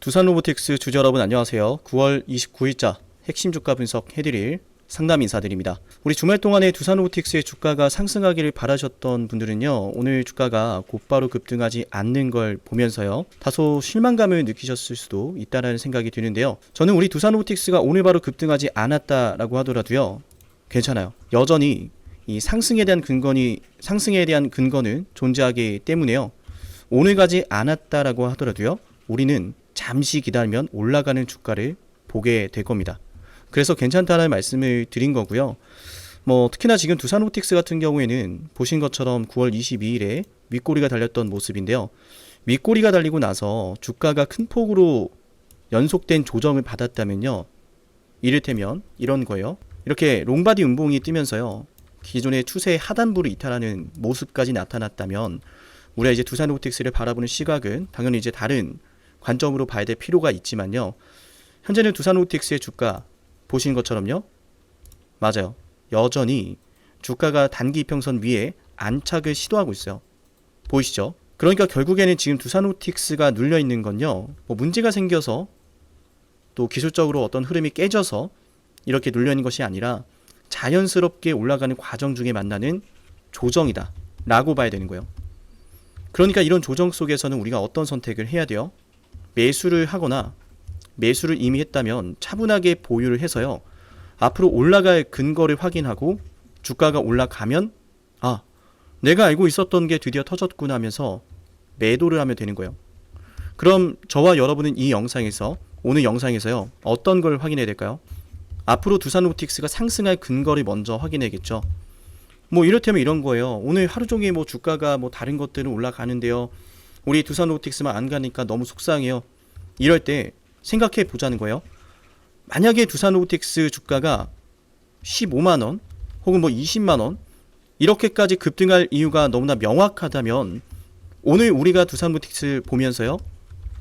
두산로보틱스 주주 여러분 안녕하세요. 9월 29일자 핵심 주가 분석 해드릴 상담 인사드립니다. 우리 주말 동안에 두산로보틱스의 주가가 상승하기를 바라셨던 분들은요, 오늘 주가가 곧바로 급등하지 않는 걸 보면서요, 다소 실망감을 느끼셨을 수도 있다는 생각이 드는데요. 저는 우리 두산로보틱스가 오늘 바로 급등하지 않았다라고 하더라도요, 괜찮아요. 여전히 이 상승에 대한 근거는 존재하기 때문에요. 오늘 가지 않았다라고 하더라도요, 우리는 잠시 기다리면 올라가는 주가를 보게 될 겁니다. 그래서 괜찮다는 말씀을 드린 거고요. 특히나 지금 두산로보틱스 같은 경우에는 보신 것처럼 9월 22일에 윗꼬리가 달렸던 모습인데요. 윗꼬리가 달리고 나서 주가가 큰 폭으로 연속된 조정을 받았다면요, 이를테면 이런 거예요. 이렇게 롱바디 음봉이 뜨면서요, 기존의 추세의 하단부를 이탈하는 모습까지 나타났다면 우리가 이제 두산로보틱스를 바라보는 시각은 당연히 이제 다른 관점으로 봐야 될 필요가 있지만요. 현재는 두산로보틱스의 주가 보신 것처럼요, 맞아요, 여전히 주가가 단기 이평선 위에 안착을 시도하고 있어요. 보이시죠? 그러니까 결국에는 지금 두산로보틱스가 눌려 있는 건요, 문제가 생겨서 또 기술적으로 어떤 흐름이 깨져서 이렇게 눌려 있는 것이 아니라 자연스럽게 올라가는 과정 중에 만나는 조정이다 라고 봐야 되는 거예요. 그러니까 이런 조정 속에서는 우리가 어떤 선택을 해야 돼요? 매수를 하거나 매수를 이미 했다면 차분하게 보유를 해서요, 앞으로 올라갈 근거를 확인하고 주가가 올라가면 내가 알고 있었던 게 드디어 터졌구나 하면서 매도를 하면 되는 거예요. 그럼 저와 여러분은 이 영상에서, 오늘 영상에서요, 어떤 걸 확인해야 될까요? 앞으로 두산로보틱스가 상승할 근거를 먼저 확인해야겠죠. 이를테면 이런 거예요. 오늘 하루 종일 주가가 다른 것들은 올라가는데요, 우리 두산로보틱스만 안 가니까 너무 속상해요. 이럴 때 생각해 보자는 거예요. 만약에 두산로보틱스 주가가 15만원 혹은 20만원 이렇게까지 급등할 이유가 너무나 명확하다면 오늘 우리가 두산로보틱스 보면서요,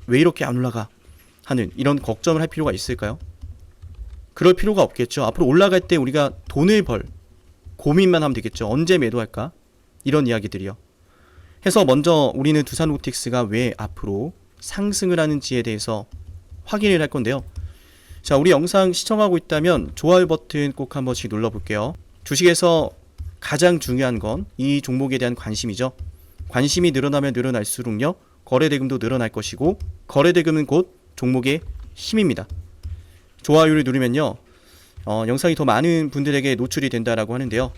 왜 이렇게 안 올라가 하는 이런 걱정을 할 필요가 있을까요? 그럴 필요가 없겠죠. 앞으로 올라갈 때 우리가 돈을 벌 고민만 하면 되겠죠. 언제 매도할까? 이런 이야기들이요. 해서 먼저 우리는 두산로보틱스가 왜 앞으로 상승을 하는지에 대해서 확인을 할 건데요. 자, 우리 영상 시청하고 있다면 좋아요 버튼 꼭 한 번씩 눌러볼게요. 주식에서 가장 중요한 건 이 종목에 대한 관심이죠. 관심이 늘어나면 늘어날수록요, 거래대금도 늘어날 것이고, 거래대금은 곧 종목의 힘입니다. 좋아요를 누르면요, 영상이 더 많은 분들에게 노출이 된다라고 하는데요,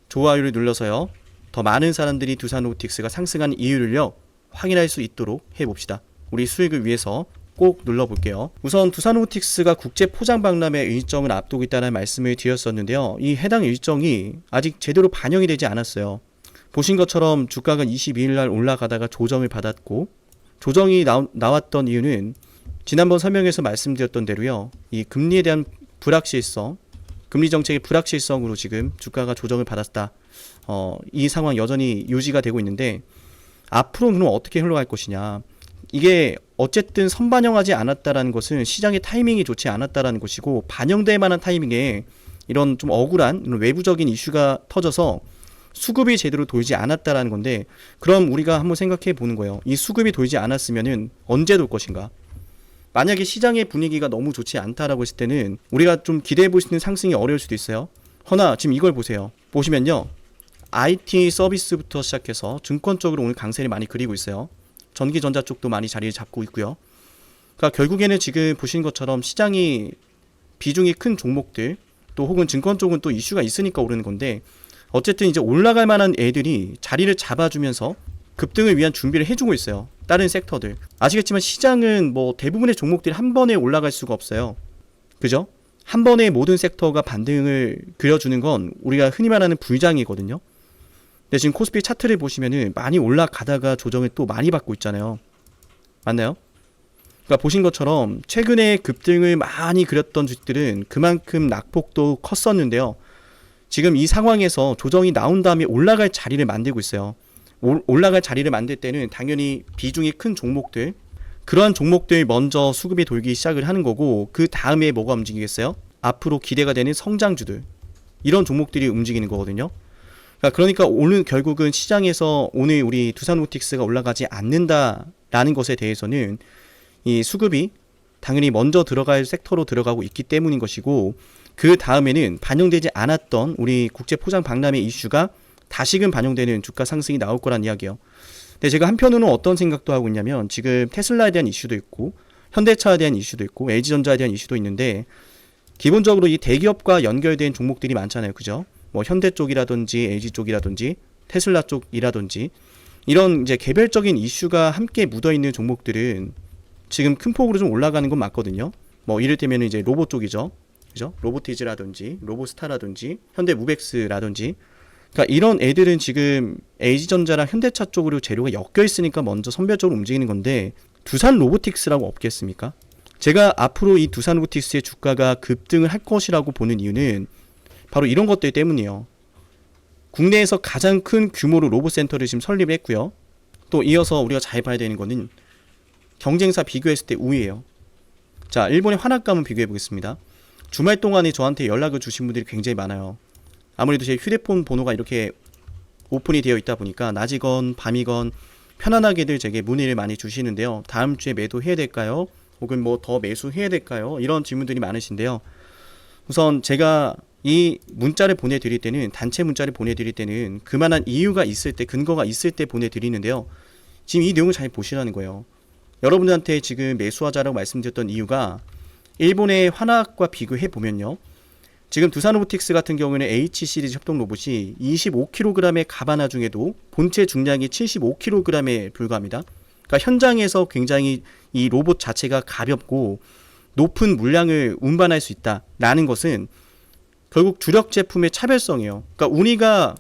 좋아요를 눌러서요, 더 많은 사람들이 두산로보틱스가 상승하는 이유를요, 확인할 수 있도록 해봅시다. 우리 수익을 위해서 꼭 눌러볼게요. 우선 두산로보틱스가 국제 포장 박람회 일정을 앞두고 있다는 말씀을 드렸었는데요, 이 해당 일정이 아직 제대로 반영이 되지 않았어요. 보신 것처럼 주가가 22일날 올라가다가 조정을 받았고, 조정이 나왔던 이유는 지난번 설명에서 말씀드렸던 대로요, 이 금리에 대한 불확실성, 금리 정책의 불확실성으로 지금 주가가 조정을 받았다. 이 상황 여전히 유지가 되고 있는데, 앞으로는 그럼 어떻게 흘러갈 것이냐. 이게 어쨌든 선반영하지 않았다라는 것은 시장의 타이밍이 좋지 않았다라는 것이고, 반영될 만한 타이밍에 이런 좀 억울한 이런 외부적인 이슈가 터져서 수급이 제대로 돌지 않았다라는 건데, 그럼 우리가 한번 생각해 보는 거예요. 이 수급이 돌지 않았으면은 언제 돌 것인가? 만약에 시장의 분위기가 너무 좋지 않다라고 했을 때는 우리가 좀 기대해 볼 수 있는 상승이 어려울 수도 있어요. 허나 지금 이걸 보세요. 보시면요, IT 서비스부터 시작해서 증권 쪽으로 오늘 강세를 많이 그리고 있어요. 전기전자 쪽도 많이 자리를 잡고 있고요. 그러니까 결국에는 지금 보신 것처럼 시장이 비중이 큰 종목들, 또 혹은 증권 쪽은 또 이슈가 있으니까 오르는 건데, 어쨌든 이제 올라갈 만한 애들이 자리를 잡아주면서 급등을 위한 준비를 해주고 있어요. 다른 섹터들. 아시겠지만 시장은 대부분의 종목들이 한 번에 올라갈 수가 없어요. 그죠? 한 번에 모든 섹터가 반등을 그려주는 건 우리가 흔히 말하는 불장이거든요. 근데 지금 코스피 차트를 보시면은 많이 올라가다가 조정을 또 많이 받고 있잖아요. 맞나요? 그러니까 보신 것처럼 최근에 급등을 많이 그렸던 주식들은 그만큼 낙폭도 컸었는데요, 지금 이 상황에서 조정이 나온 다음에 올라갈 자리를 만들고 있어요. 올라갈 자리를 만들 때는 당연히 비중이 큰 종목들, 그러한 종목들 먼저 수급이 돌기 시작을 하는 거고, 그 다음에 뭐가 움직이겠어요? 앞으로 기대가 되는 성장주들, 이런 종목들이 움직이는 거거든요. 그러니까 오늘 결국은 시장에서 오늘 우리 두산로보틱스가 올라가지 않는다라는 것에 대해서는 이 수급이 당연히 먼저 들어갈 섹터로 들어가고 있기 때문인 것이고, 그 다음에는 반영되지 않았던 우리 국제 포장 박람회 이슈가 다시금 반영되는 주가 상승이 나올 거란 이야기예요. 근데 제가 한편으로는 어떤 생각도 하고 있냐면, 지금 테슬라에 대한 이슈도 있고 현대차에 대한 이슈도 있고 LG전자에 대한 이슈도 있는데, 기본적으로 이 대기업과 연결된 종목들이 많잖아요. 그죠? 뭐 현대 쪽이라든지 LG 쪽이라든지 테슬라 쪽이라든지 이런 이제 개별적인 이슈가 함께 묻어있는 종목들은 지금 큰 폭으로 좀 올라가는 건 맞거든요. 뭐 이를테면 이제 로봇 쪽이죠. 그죠? 로보티즈라든지 로보스타라든지 현대무벡스라든지, 그러니까 이런 애들은 지금 LG전자랑 현대차 쪽으로 재료가 엮여 있으니까 먼저 선별적으로 움직이는 건데, 두산 로보틱스라고 없겠습니까? 제가 앞으로 이 두산 로보틱스의 주가가 급등을 할 것이라고 보는 이유는 바로 이런 것들 때문이에요. 국내에서 가장 큰 규모로 로봇센터를 지금 설립을 했고요. 또 이어서 우리가 잘 봐야 되는 거는 경쟁사 비교했을 때 우위예요. 자, 일본의 환합과 한번 비교해 보겠습니다. 주말 동안에 저한테 연락을 주신 분들이 굉장히 많아요. 아무래도 제 휴대폰 번호가 이렇게 오픈이 되어 있다 보니까 낮이건 밤이건 편안하게들 제게 문의를 많이 주시는데요. 다음 주에 매도해야 될까요? 혹은 뭐 더 매수해야 될까요? 이런 질문들이 많으신데요. 우선 제가 이 문자를 보내드릴 때는, 단체 문자를 보내드릴 때는 그만한 이유가 있을 때, 근거가 있을 때 보내드리는데요. 지금 이 내용을 잘 보시라는 거예요. 여러분들한테 지금 매수하자라고 말씀드렸던 이유가, 일본의 환학과 비교해 보면요, 지금 두산 로보틱스 같은 경우에는 H 시리즈 협동 로봇이 25kg의 가바나 중에도 본체 중량이 75kg에 불과합니다. 그러니까 현장에서 굉장히 이 로봇 자체가 가볍고 높은 물량을 운반할 수 있다라는 것은 결국 주력 제품의 차별성이에요. 그러니까 우리가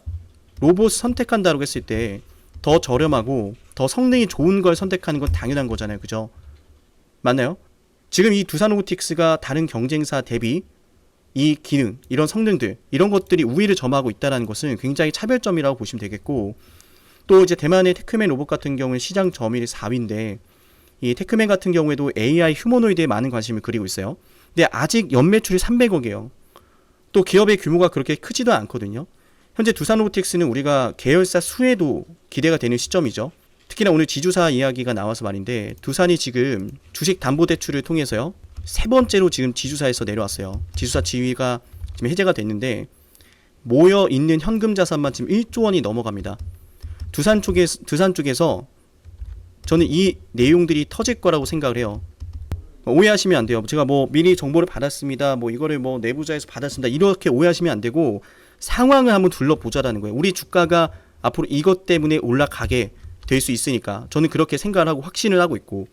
로봇 선택한다고 했을 때 더 저렴하고 더 성능이 좋은 걸 선택하는 건 당연한 거잖아요. 그죠? 맞나요? 지금 이 두산 로보틱스가 다른 경쟁사 대비 이 기능, 이런 성능들, 이런 것들이 우위를 점하고 있다는 것은 굉장히 차별점이라고 보시면 되겠고, 또 이제 대만의 테크맨 로봇 같은 경우는 시장 점유율이 4위인데, 이 테크맨 같은 경우에도 AI 휴머노이드에 많은 관심을 그리고 있어요. 근데 아직 연매출이 300억이에요. 또 기업의 규모가 그렇게 크지도 않거든요. 현재 두산 로보틱스는 우리가 계열사 수에도 기대가 되는 시점이죠. 특히나 오늘 지주사 이야기가 나와서 말인데, 두산이 지금 주식담보대출을 통해서요, 세 번째로 지금 지주사에서 내려왔어요. 지주사 지위가 지금 해제가 됐는데, 모여 있는 현금 자산만 지금 1조 원이 넘어갑니다. 두산 쪽에서 저는 이 내용들이 터질 거라고 생각을 해요. 오해하시면 안 돼요. 제가 뭐 미리 정보를 받았습니다, 뭐 이거를 뭐 내부자에서 받았습니다, 이렇게 오해하시면 안 되고, 상황을 한번 둘러보자라는 거예요. 우리 주가가 앞으로 이것 때문에 올라가게 될 수 있으니까 저는 그렇게 생각을 하고 확신을 하고 있고,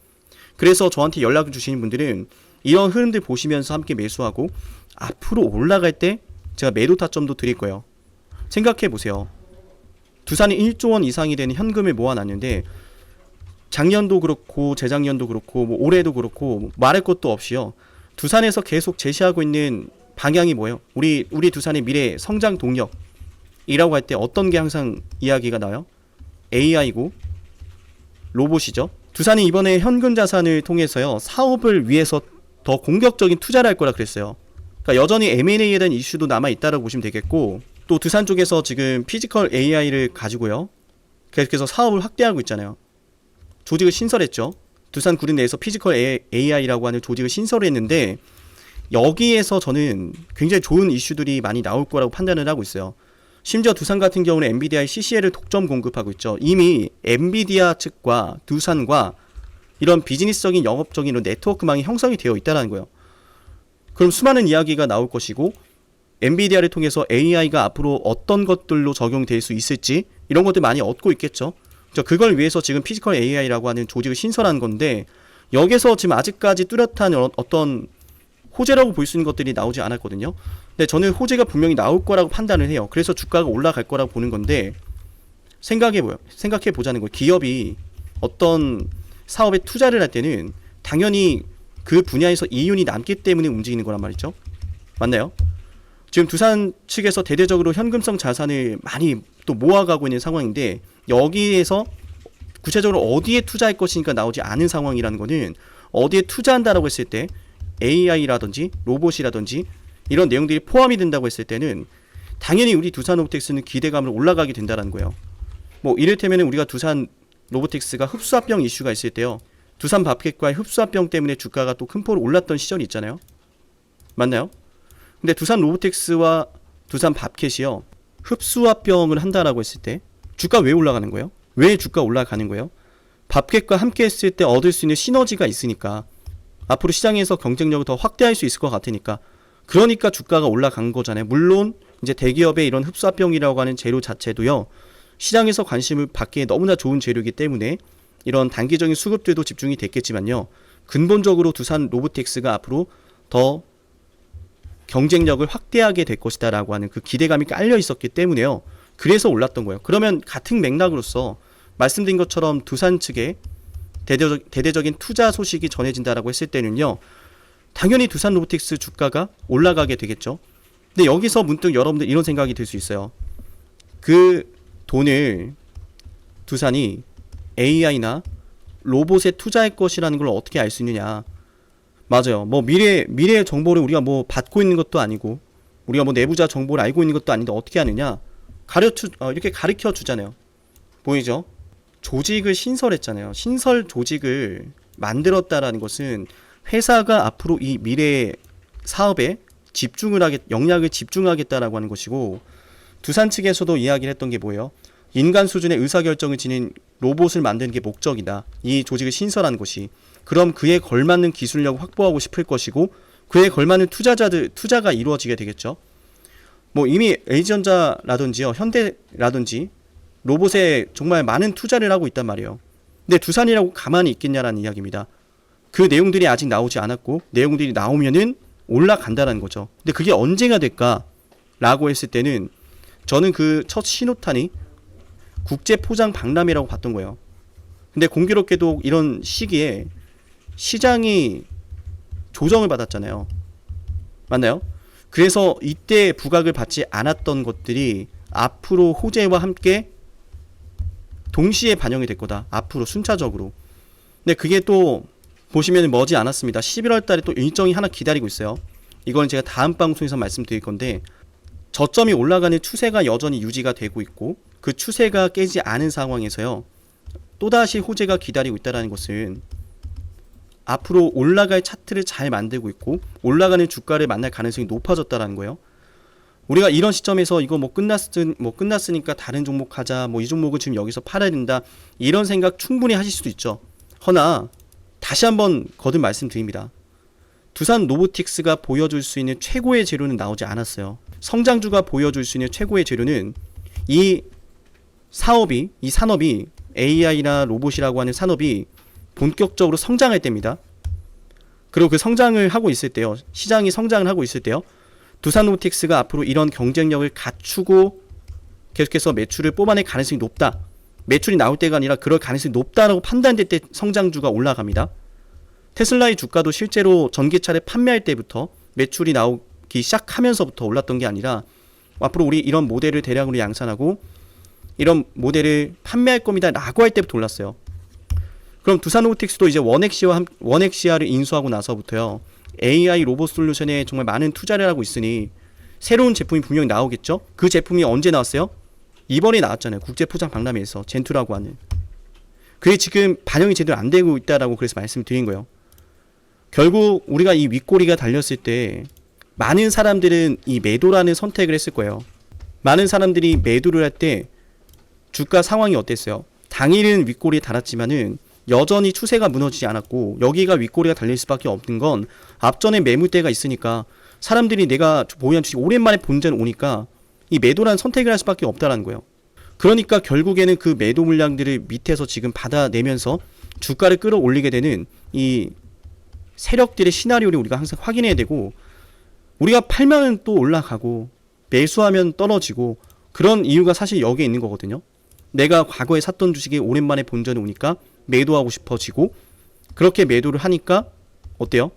그래서 저한테 연락을 주시는 분들은 이런 흐름들 보시면서 함께 매수하고, 앞으로 올라갈 때 제가 매도 타점도 드릴 거예요. 생각해 보세요. 두산이 1조 원 이상이 되는 현금을 모아놨는데, 작년도 그렇고 재작년도 그렇고 뭐 올해도 그렇고 말할 것도 없이요, 두산에서 계속 제시하고 있는 방향이 뭐예요? 우리 두산의 미래 성장 동력이라고 할 때 어떤 게 항상 이야기가 나요? AI고 로봇이죠. 두산이 이번에 현금 자산을 통해서요, 사업을 위해서 더 공격적인 투자를 할 거라 그랬어요. 그러니까 여전히 M&A에 대한 이슈도 남아 있다라고 보시면 되겠고, 또 두산 쪽에서 지금 피지컬 AI를 가지고요, 계속해서 사업을 확대하고 있잖아요. 조직을 신설했죠. 두산 구린 내에서 피지컬 AI라고 하는 조직을 신설했는데, 여기에서 저는 굉장히 좋은 이슈들이 많이 나올 거라고 판단을 하고 있어요. 심지어 두산 같은 경우는 엔비디아의 CCL을 독점 공급하고 있죠. 이미 엔비디아 측과 두산과 이런 비즈니스적인 영업적인 이런 네트워크망이 형성이 되어 있다는 거예요. 그럼 수많은 이야기가 나올 것이고, 엔비디아를 통해서 AI가 앞으로 어떤 것들로 적용될 수 있을지 이런 것들 많이 얻고 있겠죠. 그걸 위해서 지금 피지컬 AI라고 하는 조직을 신설한 건데, 여기서 지금 아직까지 뚜렷한 어떤 호재라고 볼 수 있는 것들이 나오지 않았거든요. 근데 저는 호재가 분명히 나올 거라고 판단을 해요. 그래서 주가가 올라갈 거라고 보는 건데, 생각해 보자는 거예요. 기업이 어떤 사업에 투자를 할 때는 당연히 그 분야에서 이윤이 남기 때문에 움직이는 거란 말이죠. 맞나요? 지금 두산 측에서 대대적으로 현금성 자산을 많이 또 모아가고 있는 상황인데, 여기에서 구체적으로 어디에 투자할 것이니까 나오지 않은 상황이라는 거는, 어디에 투자한다라고 했을 때 AI라든지 로봇이라든지 이런 내용들이 포함이 된다고 했을 때는 당연히 우리 두산 로보틱스는 기대감으로 올라가게 된다는 거예요. 뭐 이를테면 우리가 두산 로보틱스가 흡수합병 이슈가 있을 때요, 두산 밥켓과의 흡수합병 때문에 주가가 또 큰 폭으로 올랐던 시절이 있잖아요. 맞나요? 근데 두산 로보틱스와 두산 밥켓이요, 흡수합병을 한다라고 했을 때 주가 왜 올라가는 거예요? 왜 주가 올라가는 거예요? 밥켓과 함께 했을 때 얻을 수 있는 시너지가 있으니까, 앞으로 시장에서 경쟁력을 더 확대할 수 있을 것 같으니까, 그러니까 주가가 올라간 거잖아요. 물론 이제 대기업의 이런 흡수합병이라고 하는 재료 자체도요, 시장에서 관심을 받기에 너무나 좋은 재료이기 때문에 이런 단기적인 수급들도 집중이 됐겠지만요, 근본적으로 두산 로보틱스가 앞으로 더 경쟁력을 확대하게 될 것이다 라고 하는 그 기대감이 깔려 있었기 때문에요, 그래서 올랐던 거예요. 그러면 같은 맥락으로서 말씀드린 것처럼 두산 측에 대대적인 투자 소식이 전해진다라고 했을 때는요, 당연히 두산 로보틱스 주가가 올라가게 되겠죠. 근데 여기서 문득 여러분들 이런 생각이 들 수 있어요. 그 돈을 두산이 AI나 로봇에 투자할 것이라는 걸 어떻게 알 수 있느냐. 맞아요. 뭐 미래의 정보를 우리가 뭐 받고 있는 것도 아니고, 우리가 뭐 내부자 정보를 알고 있는 것도 아닌데 어떻게 아느냐. 이렇게 가르쳐 주잖아요. 보이죠? 조직을 신설했잖아요. 신설 조직을 만들었다라는 것은 회사가 앞으로 이 미래 사업에 영향을 집중하겠다라고 하는 것이고, 두산 측에서도 이야기를 했던 게 뭐예요? 인간 수준의 의사결정을 지닌 로봇을 만드는 게 목적이다. 이 조직을 신설하는 것이. 그럼 그에 걸맞는 기술력을 확보하고 싶을 것이고, 그에 걸맞는 투자가 이루어지게 되겠죠. 뭐 이미 LG전자라든지요, 현대라든지 로봇에 정말 많은 투자를 하고 있단 말이에요. 근데 두산이라고 가만히 있겠냐라는 이야기입니다. 그 내용들이 아직 나오지 않았고, 내용들이 나오면은 올라간다라는 거죠. 근데 그게 언제가 될까라고 했을 때는 저는 그 첫 신호탄이 국제 포장 박람회라고 봤던 거예요. 근데 공교롭게도 이런 시기에 시장이 조정을 받았잖아요. 맞나요? 그래서 이때 부각을 받지 않았던 것들이 앞으로 호재와 함께 동시에 반영이 될 거다. 앞으로 순차적으로. 근데 그게 또 보시면 머지 않았습니다. 11월 달에 또 일정이 하나 기다리고 있어요. 이건 제가 다음 방송에서 말씀드릴 건데, 저점이 올라가는 추세가 여전히 유지가 되고 있고, 그 추세가 깨지 않은 상황에서요, 또다시 호재가 기다리고 있다는 것은 앞으로 올라갈 차트를 잘 만들고 있고 올라가는 주가를 만날 가능성이 높아졌다는 거예요. 우리가 이런 시점에서 이거 뭐 끝났으니까 다른 종목 하자, 뭐 이 종목을 지금 여기서 팔아야 된다, 이런 생각 충분히 하실 수도 있죠. 허나 다시 한번 거듭 말씀드립니다. 두산 로보틱스가 보여줄 수 있는 최고의 재료는 나오지 않았어요. 성장주가 보여줄 수 있는 최고의 재료는 이 산업이 AI나 로봇이라고 하는 산업이 본격적으로 성장할 때입니다. 그리고 그 성장을 하고 있을 때요, 시장이 성장을 하고 있을 때요, 두산 로보틱스가 앞으로 이런 경쟁력을 갖추고 계속해서 매출을 뽑아낼 가능성이 높다, 매출이 나올 때가 아니라 그럴 가능성이 높다라고 판단될 때 성장주가 올라갑니다. 테슬라의 주가도 실제로 전기차를 판매할 때부터 매출이 나오기 시작하면서부터 올랐던 게 아니라, 앞으로 우리 이런 모델을 대량으로 양산하고 이런 모델을 판매할 겁니다 라고 할 때부터 올랐어요. 그럼 두산 로보틱스도 이제 원엑시아를 인수하고 나서부터요, AI 로봇 솔루션에 정말 많은 투자를 하고 있으니 새로운 제품이 분명히 나오겠죠. 그 제품이 언제 나왔어요? 이번에 나왔잖아요. 국제 포장 박람회에서 젠투라고 하는. 그게 지금 반영이 제대로 안 되고 있다라고 그래서 말씀드린 거예요. 결국 우리가 이 윗꼬리가 달렸을 때 많은 사람들은 이 매도라는 선택을 했을 거예요. 많은 사람들이 매도를 할 때 주가 상황이 어땠어요? 당일은 윗꼬리에 달았지만은 여전히 추세가 무너지지 않았고, 여기가 윗꼬리가 달릴 수밖에 없는 건 앞전에 매물대가 있으니까 사람들이 내가 보유한 주식 오랜만에 본전 오니까 이 매도라는 선택을 할 수밖에 없다라는 거예요. 그러니까 결국에는 그 매도 물량들을 밑에서 지금 받아내면서 주가를 끌어올리게 되는 이 세력들의 시나리오를 우리가 항상 확인해야 되고, 우리가 팔면 또 올라가고 매수하면 떨어지고, 그런 이유가 사실 여기에 있는 거거든요. 내가 과거에 샀던 주식이 오랜만에 본전이 오니까 매도하고 싶어지고, 그렇게 매도를 하니까 어때요?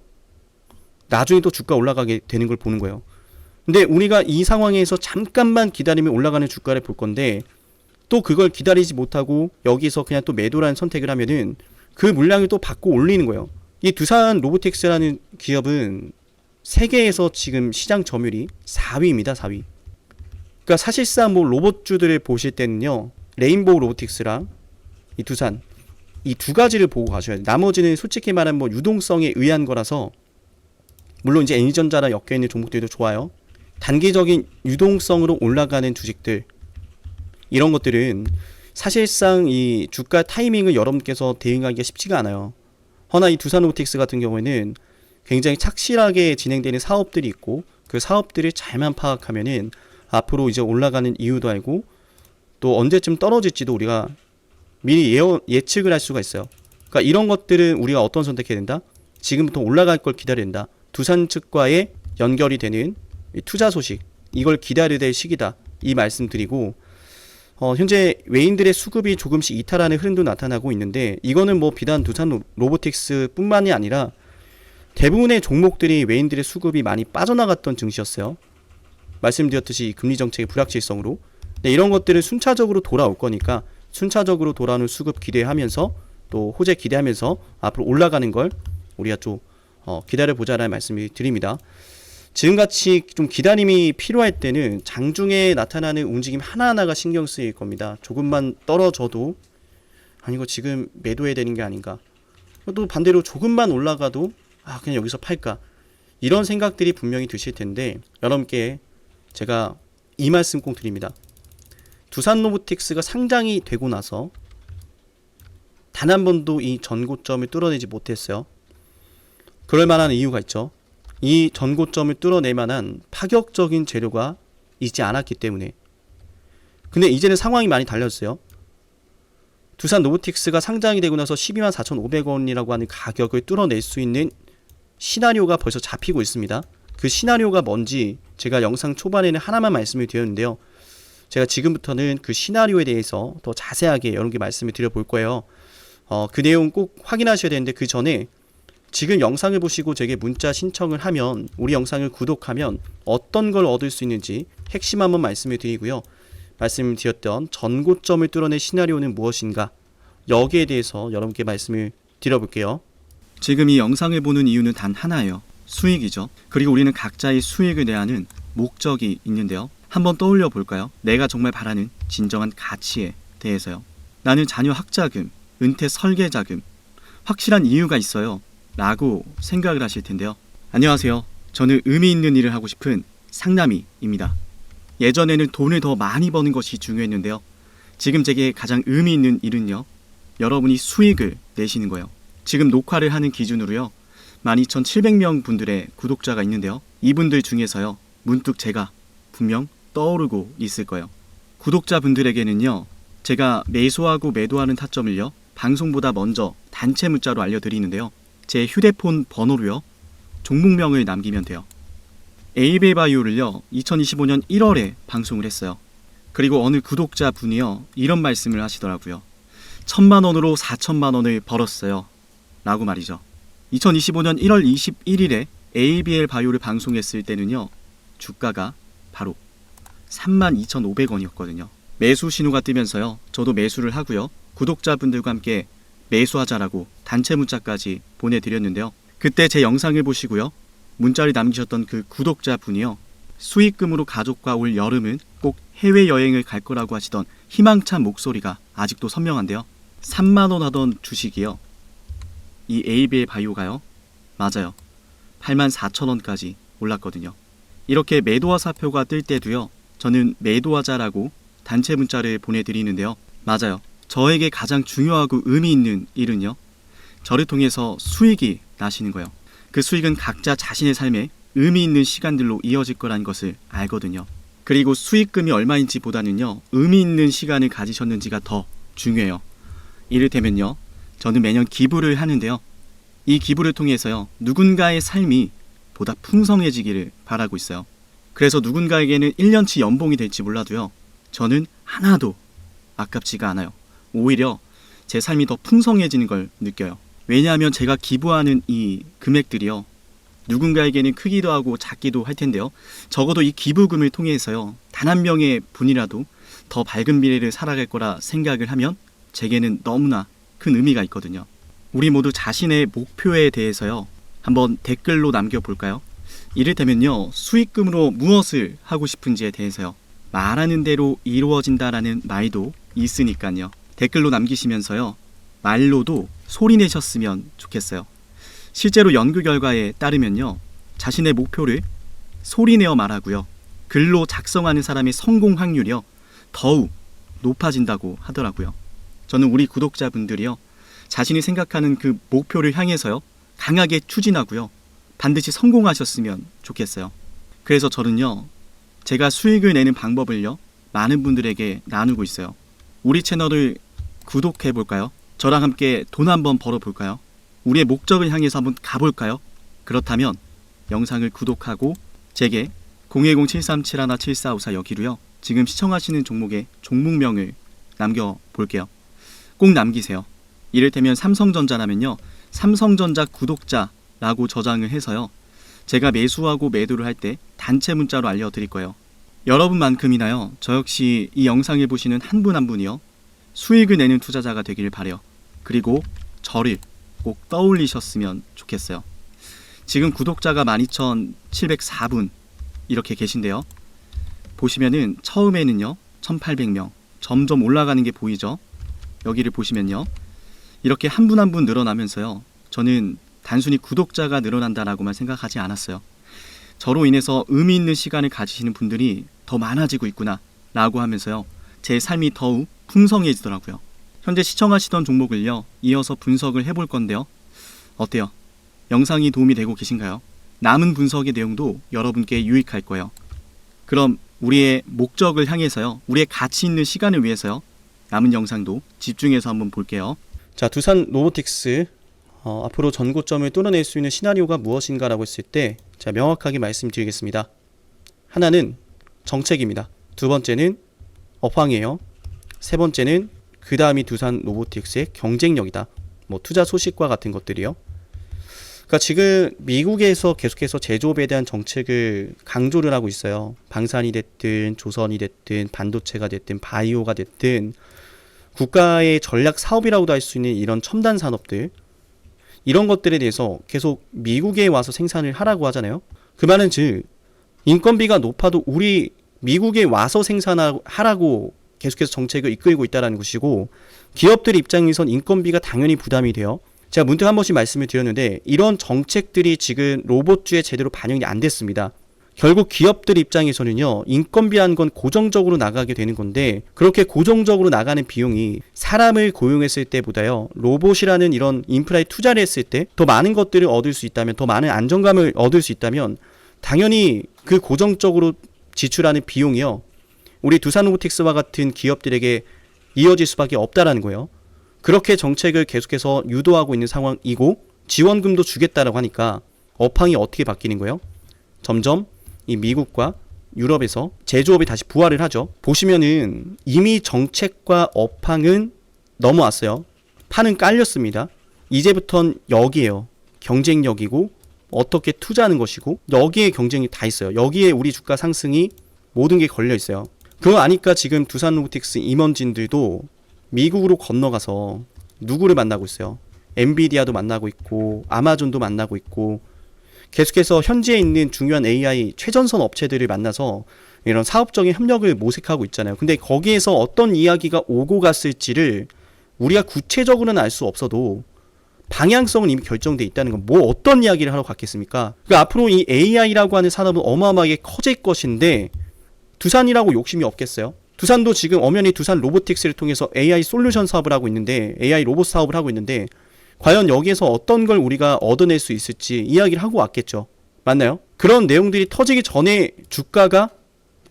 나중에 또 주가 올라가게 되는 걸 보는 거예요. 근데 우리가 이 상황에서 잠깐만 기다리면 올라가는 주가를 볼 건데, 또 그걸 기다리지 못하고 여기서 그냥 또 매도라는 선택을 하면은 그 물량을 또 받고 올리는 거예요. 이 두산 로보틱스라는 기업은 세계에서 지금 시장 점유율이 4위입니다. 4위. 그러니까 사실상 뭐 로봇주들을 보실 때는요, 레인보우 로보틱스랑 이 두산, 이 두 가지를 보고 가셔야 돼요. 나머지는 솔직히 말하면 뭐 유동성에 의한 거라서, 물론 이제 N전자랑 엮여 있는 종목들도 좋아요. 단기적인 유동성으로 올라가는 주식들, 이런 것들은 사실상 이 주가 타이밍을 여러분께서 대응하기가 쉽지가 않아요. 허나 이 두산로보틱스 같은 경우에는 굉장히 착실하게 진행되는 사업들이 있고, 그 사업들을 잘만 파악하면은 앞으로 이제 올라가는 이유도 알고, 또 언제쯤 떨어질지도 우리가 미리 예측을 할 수가 있어요. 그러니까 이런 것들은 우리가 어떤 선택해야 된다? 지금부터 올라갈 걸 기다려야 된다. 두산 측과의 연결이 되는 투자 소식, 이걸 기다려야 될 시기다, 이 말씀 드리고, 현재 외인들의 수급이 조금씩 이탈하는 흐름도 나타나고 있는데, 이거는 뭐 비단 두산 로보틱스 뿐만이 아니라 대부분의 종목들이 외인들의 수급이 많이 빠져나갔던 증시였어요. 말씀드렸듯이 금리 정책의 불확실성으로. 네, 이런 것들은 순차적으로 돌아올 거니까 순차적으로 돌아오는 수급 기대하면서, 또 호재 기대하면서 앞으로 올라가는 걸 우리가 좀 기다려보자라는 말씀을 드립니다. 지금같이 좀 기다림이 필요할 때는 장중에 나타나는 움직임 하나하나가 신경 쓰일 겁니다. 조금만 떨어져도 아니 이거 지금 매도해야 되는 게 아닌가, 또 반대로 조금만 올라가도 그냥 여기서 팔까, 이런 생각들이 분명히 드실 텐데, 여러분께 제가 이 말씀 꼭 드립니다. 두산로보틱스가 상장이 되고 나서 단 한 번도 이 전고점을 뚫어내지 못했어요. 그럴 만한 이유가 있죠. 이 전고점을 뚫어낼 만한 파격적인 재료가 있지 않았기 때문에. 근데 이제는 상황이 많이 달라졌어요. 두산로보틱스가 상장이 되고 나서 124,500원이라고 하는 가격을 뚫어낼 수 있는 시나리오가 벌써 잡히고 있습니다. 그 시나리오가 뭔지 제가 영상 초반에는 하나만 말씀을 드렸는데요. 제가 지금부터는 그 시나리오에 대해서 더 자세하게 여러분께 말씀을 드려볼 거예요. 그 내용 꼭 확인하셔야 되는데, 그 전에 지금 영상을 보시고 제게 문자 신청을 하면, 우리 영상을 구독하면 어떤 걸 얻을 수 있는지 핵심 한번 말씀을 드리고요. 말씀드렸던 전고점을 뚫어낼 시나리오는 무엇인가, 여기에 대해서 여러분께 말씀을 드려볼게요. 지금 이 영상을 보는 이유는 단 하나예요. 수익이죠. 그리고 우리는 각자의 수익을 내야 하는 목적이 있는데요. 한번 떠올려 볼까요? 내가 정말 바라는 진정한 가치에 대해서요. 나는 자녀 학자금, 은퇴 설계자금, 확실한 이유가 있어요 라고 생각을 하실 텐데요. 안녕하세요. 저는 의미 있는 일을 하고 싶은 상남이입니다. 예전에는 돈을 더 많이 버는 것이 중요했는데요. 지금 제게 가장 의미 있는 일은요, 여러분이 수익을 내시는 거예요. 지금 녹화를 하는 기준으로요, 12,700명 분들의 구독자가 있는데요. 이분들 중에서요, 문득 제가 분명 떠오르고 있을 거예요. 구독자분들에게는요, 제가 매수하고 매도하는 타점을요, 방송보다 먼저 단체 문자로 알려드리는데요. 제 휴대폰 번호로요, 종목명을 남기면 돼요. 에이베바이오를요, 2025년 1월에 방송을 했어요. 그리고 어느 구독자분이요, 이런 말씀을 하시더라고요. 1,000만원으로 4,000만원을 벌었어요 라고 말이죠. 2025년 1월 21일에 ABL 바이오를 방송했을 때는요, 주가가 바로 32,500원이었거든요. 매수 신호가 뜨면서요, 저도 매수를 하고요, 구독자분들과 함께 매수하자라고 단체 문자까지 보내드렸는데요. 그때 제 영상을 보시고요, 문자를 남기셨던 그 구독자분이요, 수익금으로 가족과 올 여름은 꼭 해외여행을 갈 거라고 하시던 희망찬 목소리가 아직도 선명한데요. 3만원 하던 주식이요, 이 ABL 바이오가요, 맞아요, 84,000원까지 올랐거든요. 이렇게 매도화 사표가 뜰 때도요, 저는 매도하자라고 단체 문자를 보내드리는데요. 맞아요, 저에게 가장 중요하고 의미 있는 일은요, 저를 통해서 수익이 나시는 거예요. 그 수익은 각자 자신의 삶에 의미 있는 시간들로 이어질 거라는 것을 알거든요. 그리고 수익금이 얼마인지 보다는요, 의미 있는 시간을 가지셨는지가 더 중요해요. 이를테면요, 저는 매년 기부를 하는데요, 이 기부를 통해서요, 누군가의 삶이 보다 풍성해지기를 바라고 있어요. 그래서 누군가에게는 1년치 연봉이 될지 몰라도요, 저는 하나도 아깝지가 않아요. 오히려 제 삶이 더 풍성해지는 걸 느껴요. 왜냐하면 제가 기부하는 이 금액들이요, 누군가에게는 크기도 하고 작기도 할 텐데요, 적어도 이 기부금을 통해서요, 단 한 명의 분이라도 더 밝은 미래를 살아갈 거라 생각을 하면 제게는 너무나 큰 의미가 있거든요. 우리 모두 자신의 목표에 대해서요, 한번 댓글로 남겨볼까요? 이를테면요, 수익금으로 무엇을 하고 싶은지에 대해서요, 말하는 대로 이루어진다라는 말도 있으니까요. 댓글로 남기시면서요, 말로도 소리 내셨으면 좋겠어요. 실제로 연구 결과에 따르면요, 자신의 목표를 소리내어 말하고요, 글로 작성하는 사람의 성공 확률이요 더욱 높아진다고 하더라고요. 저는 우리 구독자분들이요, 자신이 생각하는 그 목표를 향해서요 강하게 추진하고요 반드시 성공하셨으면 좋겠어요. 그래서 저는요, 제가 수익을 내는 방법을요 많은 분들에게 나누고 있어요. 우리 채널을 구독해 볼까요? 저랑 함께 돈 한번 벌어 볼까요? 우리의 목적을 향해서 한번 가볼까요? 그렇다면 영상을 구독하고 제게 010-7371-7454 여기로요, 지금 시청하시는 종목의 종목명을 남겨볼게요. 꼭 남기세요. 이를테면 삼성전자라면요, 삼성전자 구독자라고 저장을 해서요, 제가 매수하고 매도를 할 때 단체 문자로 알려드릴 거예요. 여러분만큼이나요, 저 역시 이 영상을 보시는 한 분 한 분이요 수익을 내는 투자자가 되길 바래요. 그리고 저를 꼭 떠올리셨으면 좋겠어요. 지금 구독자가 12,704분 이렇게 계신데요, 보시면은 처음에는요 1,800명 점점 올라가는 게 보이죠. 여기를 보시면요, 이렇게 한 분 한 분 늘어나면서요, 저는 단순히 구독자가 늘어난다라고만 생각하지 않았어요. 저로 인해서 의미 있는 시간을 가지시는 분들이 더 많아지고 있구나 라고 하면서요, 제 삶이 더욱 풍성해지더라고요. 현재 시청하시던 종목을요 이어서 분석을 해볼 건데요, 어때요? 영상이 도움이 되고 계신가요? 남은 분석의 내용도 여러분께 유익할 거예요. 그럼 우리의 목적을 향해서요, 우리의 가치 있는 시간을 위해서요, 남은 영상도 집중해서 한번 볼게요. 자, 두산 로보틱스 앞으로 전고점을 뚫어낼 수 있는 시나리오가 무엇인가라고 했을 때 제가 명확하게 말씀드리겠습니다. 하나는 정책입니다. 두 번째는 업황이에요. 세 번째는 그 다음이 두산 로보틱스의 경쟁력이다. 뭐 투자 소식과 같은 것들이요. 그러니까 지금 미국에서 계속해서 제조업에 대한 정책을 강조를 하고 있어요. 방산이 됐든 조선이 됐든 반도체가 됐든 바이오가 됐든 국가의 전략 사업이라고도 할 수 있는 이런 첨단 산업들, 이런 것들에 대해서 계속 미국에 와서 생산을 하라고 하잖아요. 그 말은 즉 인건비가 높아도 우리 미국에 와서 생산하라고 계속해서 정책을 이끌고 있다는 것이고, 기업들 입장에선 인건비가 당연히 부담이 돼요. 제가 문득 한 번씩 말씀을 드렸는데 이런 정책들이 지금 로봇주에 제대로 반영이 안 됐습니다. 결국 기업들 입장에서는요, 인건비라는 건 고정적으로 나가게 되는 건데, 그렇게 고정적으로 나가는 비용이 사람을 고용했을 때보다요, 로봇이라는 이런 인프라에 투자를 했을 때 더 많은 것들을 얻을 수 있다면, 더 많은 안정감을 얻을 수 있다면 당연히 그 고정적으로 지출하는 비용이요, 우리 두산 로보틱스와 같은 기업들에게 이어질 수밖에 없다라는 거예요. 그렇게 정책을 계속해서 유도하고 있는 상황이고 지원금도 주겠다라고 하니까 업황이 어떻게 바뀌는 거예요? 점점 이 미국과 유럽에서 제조업이 다시 부활을 하죠. 보시면은 이미 정책과 업황은 넘어왔어요. 판은 깔렸습니다. 이제부턴 여기에요. 경쟁력이고 어떻게 투자하는 것이고, 여기에 경쟁이 다 있어요. 여기에 우리 주가 상승이 모든 게 걸려 있어요. 그거 아니까 지금 두산 로보틱스 임원진들도 미국으로 건너가서 누구를 만나고 있어요? 엔비디아도 만나고 있고 아마존도 만나고 있고, 계속해서 현지에 있는 중요한 AI 최전선 업체들을 만나서 이런 사업적인 협력을 모색하고 있잖아요. 근데 거기에서 어떤 이야기가 오고 갔을지를 우리가 구체적으로는 알 수 없어도 방향성은 이미 결정돼 있다는 건 뭐 어떤 이야기를 하러 갔겠습니까? 그러니까 앞으로 이 AI라고 하는 산업은 어마어마하게 커질 것인데 두산이라고 욕심이 없겠어요? 두산도 지금 엄연히 두산 로보틱스를 통해서 AI 솔루션 사업을 하고 있는데, AI 로봇 사업을 하고 있는데, 과연 여기에서 어떤 걸 우리가 얻어낼 수 있을지 이야기를 하고 왔겠죠. 맞나요? 그런 내용들이 터지기 전에 주가가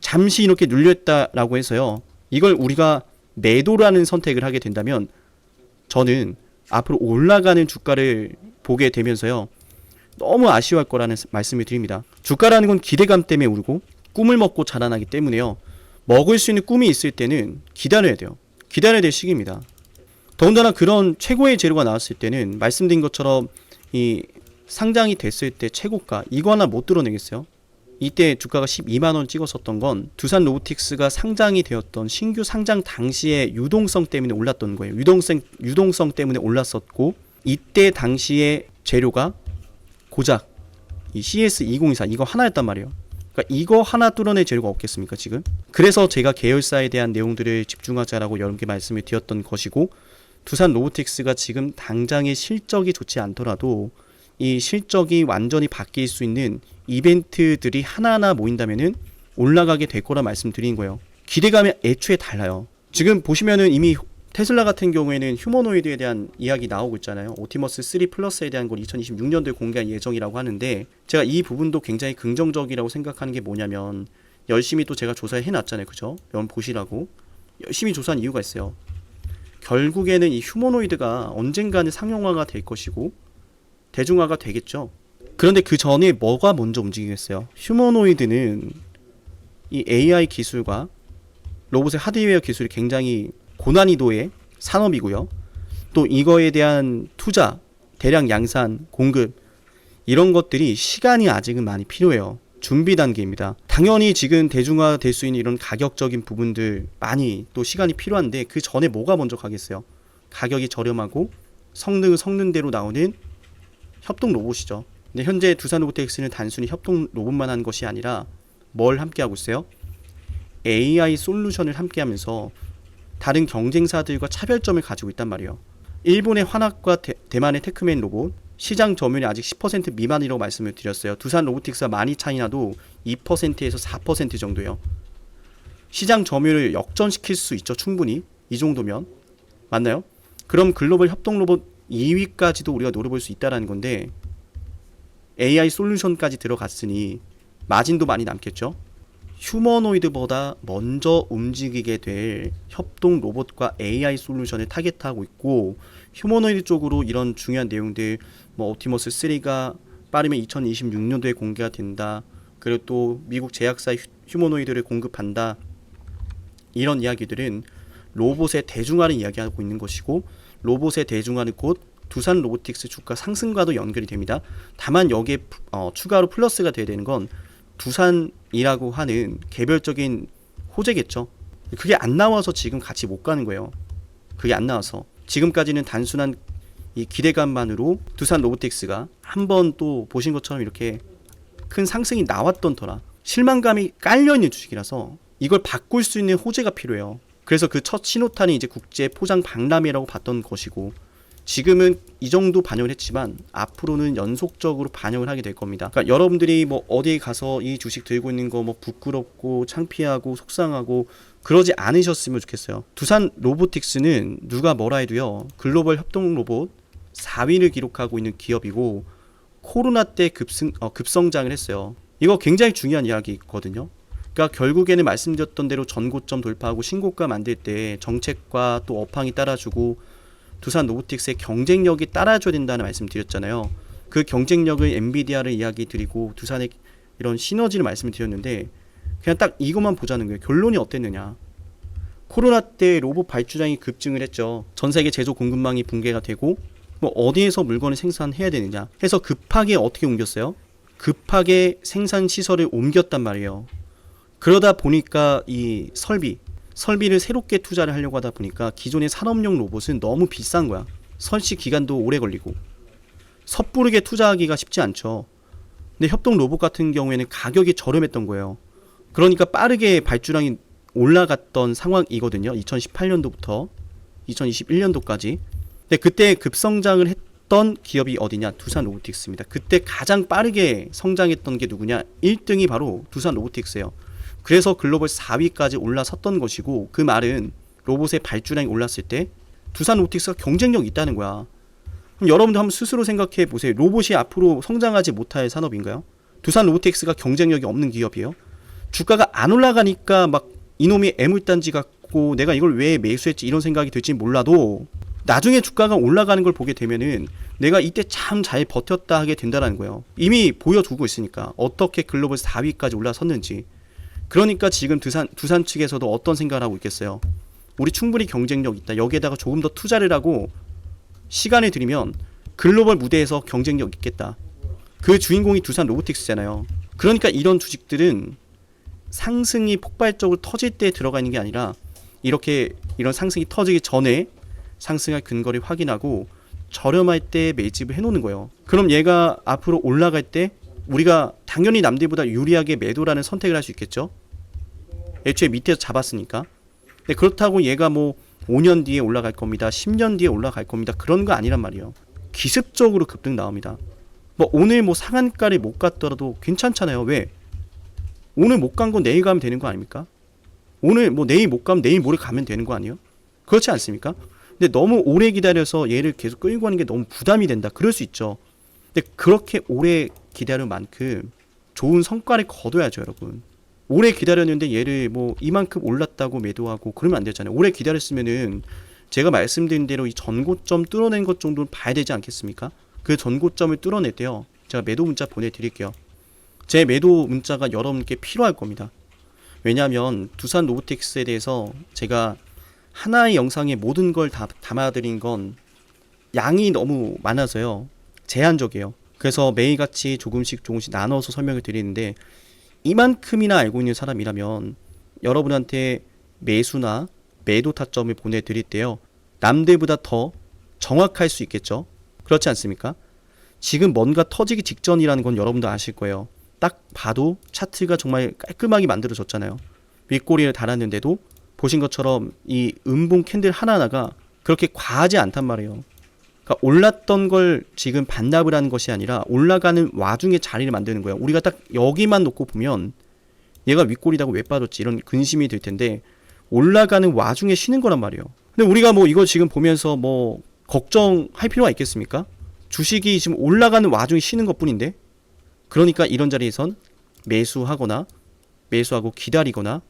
잠시 이렇게 눌렸다라고 해서요, 이걸 우리가 매도라는 선택을 하게 된다면 저는 앞으로 올라가는 주가를 보게 되면서요, 너무 아쉬워할 거라는 말씀을 드립니다. 주가라는 건 기대감 때문에 오르고 꿈을 먹고 자라나기 때문에요, 먹을 수 있는 꿈이 있을 때는 기다려야 돼요. 기다려야 될 시기입니다. 더군다나 그런 최고의 재료가 나왔을 때는 말씀드린 것처럼 이 상장이 됐을 때 최고가 이거 하나 못 드러내겠어요? 이때 주가가 12만원 찍었었던 건 두산 로보틱스가 상장이 되었던 신규 상장 당시의 유동성 때문에 올랐던 거예요. 유동성 때문에 올랐었고, 이때 당시의 재료가 고작 이 CS204 이거 하나였단 말이에요. 그러니까 이거 하나 뚫어낼 재료가 없겠습니까 지금? 그래서 제가 계열사에 대한 내용들을 집중하자라고 여러분께 말씀을 드렸던 것이고, 두산 로보틱스가 지금 당장의 실적이 좋지 않더라도 이 실적이 완전히 바뀔 수 있는 이벤트들이 하나하나 모인다면은 올라가게 될 거라 말씀드린 거예요. 기대감이 애초에 달라요. 지금 보시면은 이미 테슬라 같은 경우에는 휴머노이드에 대한 이야기 나오고 있잖아요. 옵티머스 3 플러스에 대한 걸 2026년도에 공개할 예정이라고 하는데, 제가 이 부분도 굉장히 긍정적이라고 생각하는 게 뭐냐면, 열심히 또 제가 조사해 놨잖아요. 그죠? 여러분 보시라고. 열심히 조사한 이유가 있어요. 결국에는 이 휴머노이드가 언젠가는 상용화가 될 것이고 대중화가 되겠죠. 그런데 그 전에 뭐가 먼저 움직이겠어요? 휴머노이드는 이 AI 기술과 로봇의 하드웨어 기술이 굉장히 고난이도의 산업이고요. 또 이거에 대한 투자, 대량 양산, 공급, 이런 것들이 시간이 아직은 많이 필요해요. 준비 단계입니다. 당연히 지금 대중화 될 수 있는 이런 가격적인 부분들 많이 또 시간이 필요한데, 그 전에 뭐가 먼저 가겠어요? 가격이 저렴하고 성능은 성능대로 나오는 협동 로봇이죠. 근데 현재 두산 로보틱스는 단순히 협동 로봇만 한 것이 아니라 뭘 함께 하고 있어요? AI 솔루션을 함께 하면서 다른 경쟁사들과 차별점을 가지고 있단 말이에요. 일본의 환학과 대만의 테크맨 로봇, 시장 점유율이 아직 10% 미만이라고 말씀을 드렸어요. 두산 로보틱스가 많이 차이나도 2%에서 4% 정도예요. 시장 점유율을 역전시킬 수 있죠. 충분히. 이 정도면. 맞나요? 그럼 글로벌 협동 로봇 2위까지도 우리가 노려볼 수 있다는 건데, AI 솔루션까지 들어갔으니 마진도 많이 남겠죠. 휴머노이드보다 먼저 움직이게 될 협동 로봇과 AI 솔루션을 타겟하고 있고, 휴머노이드 쪽으로 이런 중요한 내용들, 뭐 옵티머스 3가 빠르면 2026년도에 공개가 된다, 그리고 또 미국 제약사 휴머노이드를 공급한다, 이런 이야기들은 로봇의 대중화를 이야기하고 있는 것이고, 로봇의 대중화는 곧 두산 로보틱스 주가 상승과도 연결이 됩니다. 다만 여기에 추가로 플러스가 돼야 되는 건 두산이라고 하는 개별적인 호재겠죠. 그게 안 나와서 지금 같이 못 가는 거예요. 그게 안 나와서 지금까지는 단순한 이 기대감만으로 두산 로보틱스가 한번 또 보신 것처럼 이렇게 큰 상승이 나왔던 터라 실망감이 깔려있는 주식이라서 이걸 바꿀 수 있는 호재가 필요해요. 그래서 그 첫 신호탄이 이제 국제 포장 박람회라고 봤던 것이고, 지금은 이 정도 반영을 했지만 앞으로는 연속적으로 반영을 하게 될 겁니다. 그러니까 여러분들이 뭐 어디 가서 이 주식 들고 있는 거 뭐 부끄럽고 창피하고 속상하고 그러지 않으셨으면 좋겠어요. 두산 로보틱스는 누가 뭐라 해도요, 글로벌 협동 로봇 4위를 기록하고 있는 기업이고, 코로나 때 급성장을 했어요. 이거 굉장히 중요한 이야기거든요. 그러니까 결국에는 말씀드렸던 대로 전고점 돌파하고 신고가 만들 때 정책과 또 업황이 따라주고 두산 로보틱스의 경쟁력이 따라줘야 된다는 말씀 드렸잖아요. 그 경쟁력을 엔비디아를 이야기 드리고 두산의 이런 시너지를 말씀을 드렸는데, 그냥 딱 이것만 보자는 거예요. 결론이 어땠느냐. 코로나 때 로봇 발주량이 급증을 했죠. 전 세계 제조 공급망이 붕괴가 되고, 뭐 어디에서 물건을 생산해야 되느냐 해서 급하게 어떻게 옮겼어요? 급하게 생산 시설을 옮겼단 말이에요. 그러다 보니까 이 설비를 새롭게 투자를 하려고 하다 보니까 기존의 산업용 로봇은 너무 비싼 거야. 설치 기간도 오래 걸리고 섣부르게 투자하기가 쉽지 않죠. 근데 협동 로봇 같은 경우에는 가격이 저렴했던 거예요. 그러니까 빠르게 발주량이 올라갔던 상황이거든요. 2018년도부터 2021년도까지. 근데 그때 급성장을 했던 기업이 어디냐? 두산 로보틱스입니다. 그때 가장 빠르게 성장했던 게 누구냐? 1등이 바로 두산 로보틱스예요. 그래서 글로벌 4위까지 올라섰던 것이고, 그 말은 로봇의 발주량이 올랐을 때 두산 로보틱스가 경쟁력이 있다는 거야. 그럼 여러분도 한번 스스로 생각해 보세요. 로봇이 앞으로 성장하지 못할 산업인가요? 두산 로보틱스가 경쟁력이 없는 기업이에요? 주가가 안 올라가니까 막 이놈이 애물단지 같고 내가 이걸 왜 매수했지 이런 생각이 들지 몰라도, 나중에 주가가 올라가는 걸 보게 되면은 내가 이때 참 잘 버텼다 하게 된다는 거예요. 이미 보여주고 있으니까 어떻게 글로벌 4위까지 올라섰는지. 그러니까 지금 두산 측에서도 어떤 생각을 하고 있겠어요? 우리 충분히 경쟁력 있다. 여기에다가 조금 더 투자를 하고 시간을 들이면 글로벌 무대에서 경쟁력 있겠다. 그 주인공이 두산 로보틱스잖아요. 그러니까 이런 주식들은 상승이 폭발적으로 터질 때 들어가 있는 게 아니라, 이렇게 이런 상승이 터지기 전에 상승할 근거를 확인하고 저렴할 때 매집을 해놓는 거예요. 그럼 얘가 앞으로 올라갈 때 우리가 당연히 남들보다 유리하게 매도라는 선택을 할 수 있겠죠. 애초에 밑에서 잡았으니까. 근데 그렇다고 얘가 뭐 5년 뒤에 올라갈 겁니다. 10년 뒤에 올라갈 겁니다. 그런 거 아니란 말이에요. 기습적으로 급등 나옵니다. 뭐 오늘 뭐 상한가를 못 갔더라도 괜찮잖아요. 왜? 오늘 못 간 건 내일 가면 되는 거 아닙니까? 오늘 뭐 내일 못 가면 내일 모레 가면 되는 거 아니에요? 그렇지 않습니까? 근데 너무 오래 기다려서 얘를 계속 끌고 가는 게 너무 부담이 된다. 그럴 수 있죠. 근데 그렇게 오래 기다린 만큼 좋은 성과를 거둬야죠, 여러분. 오래 기다렸는데 얘를 뭐 이만큼 올랐다고 매도하고 그러면 안 되잖아요. 오래 기다렸으면은 제가 말씀드린 대로 이 전고점 뚫어낸 것 정도는 봐야 되지 않겠습니까? 그 전고점을 뚫어낼 때요, 제가 매도 문자 보내드릴게요. 제 매도 문자가 여러분께 필요할 겁니다. 왜냐하면 두산 로보틱스에 대해서 제가 하나의 영상에 모든 걸 다 담아드린 건 양이 너무 많아서요, 제한적이에요. 그래서 매일같이 조금씩 나눠서 설명을 드리는데, 이만큼이나 알고 있는 사람이라면 여러분한테 매수나 매도 타점을 보내드릴 때요, 남들보다 더 정확할 수 있겠죠. 그렇지 않습니까? 지금 뭔가 터지기 직전이라는 건 여러분도 아실 거예요. 딱 봐도 차트가 정말 깔끔하게 만들어졌잖아요. 윗꼬리를 달았는데도 보신 것처럼 이 음봉 캔들 하나하나가 그렇게 과하지 않단 말이에요. 그러니까 올랐던 걸 지금 반납을 하는 것이 아니라 올라가는 와중에 자리를 만드는 거예요. 우리가 딱 여기만 놓고 보면 얘가 윗꼬리다고 왜 빠졌지 이런 근심이 들 텐데, 올라가는 와중에 쉬는 거란 말이에요. 근데 우리가 뭐 이거 지금 보면서 뭐 걱정할 필요가 있겠습니까? 주식이 지금 올라가는 와중에 쉬는 것 뿐인데. 그러니까 이런 자리에선 매수하거나 매수하고 기다리거나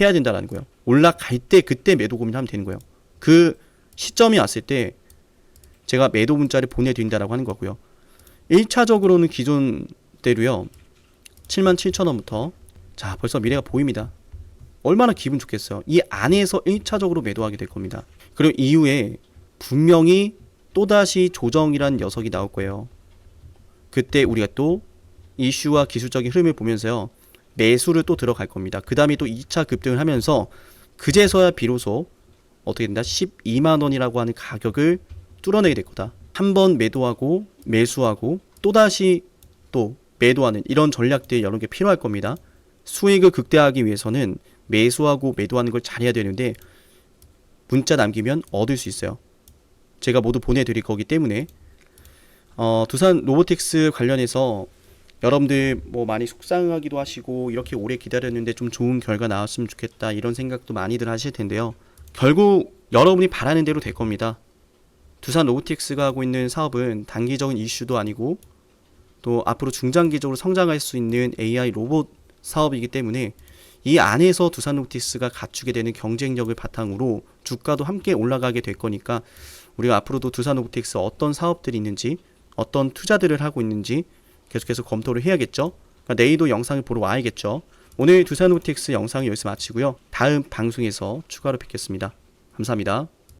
해야 된다는 거예요. 올라갈 때 그때 매도 고민하면 되는 거예요. 그 시점이 왔을 때 제가 매도 문자를 보내드린다라고 하는 거고요. 1차적으로는 기존대로요, 77,000원부터 자 벌써 미래가 보입니다. 얼마나 기분 좋겠어요. 이 안에서 1차적으로 매도하게 될 겁니다. 그리고 이후에 분명히 또다시 조정이란 녀석이 나올 거예요. 그때 우리가 또 이슈와 기술적인 흐름을 보면서요, 매수를 또 들어갈 겁니다. 그 다음에 또 2차 급등을 하면서 그제서야 비로소 어떻게 된다? 12만원이라고 하는 가격을 뚫어내게 될 거다. 한번 매도하고 매수하고 또다시 또 매도하는 이런 전략들이 여러 개 필요할 겁니다. 수익을 극대화하기 위해서는 매수하고 매도하는 걸 잘해야 되는데, 문자 남기면 얻을 수 있어요. 제가 모두 보내드릴 거기 때문에 두산 로보틱스 관련해서 여러분들 뭐 많이 속상하기도 하시고, 이렇게 오래 기다렸는데 좀 좋은 결과 나왔으면 좋겠다 이런 생각도 많이들 하실 텐데요. 결국 여러분이 바라는 대로 될 겁니다. 두산 로보틱스가 하고 있는 사업은 단기적인 이슈도 아니고 또 앞으로 중장기적으로 성장할 수 있는 AI 로봇 사업이기 때문에 이 안에서 두산 로보틱스가 갖추게 되는 경쟁력을 바탕으로 주가도 함께 올라가게 될 거니까, 우리가 앞으로도 두산 로보틱스 어떤 사업들이 있는지, 어떤 투자들을 하고 있는지 계속해서 검토를 해야겠죠. 그러니까 내일도 영상을 보러 와야겠죠. 오늘 두산 로보틱스 영상을 여기서 마치고요, 다음 방송에서 추가로 뵙겠습니다. 감사합니다.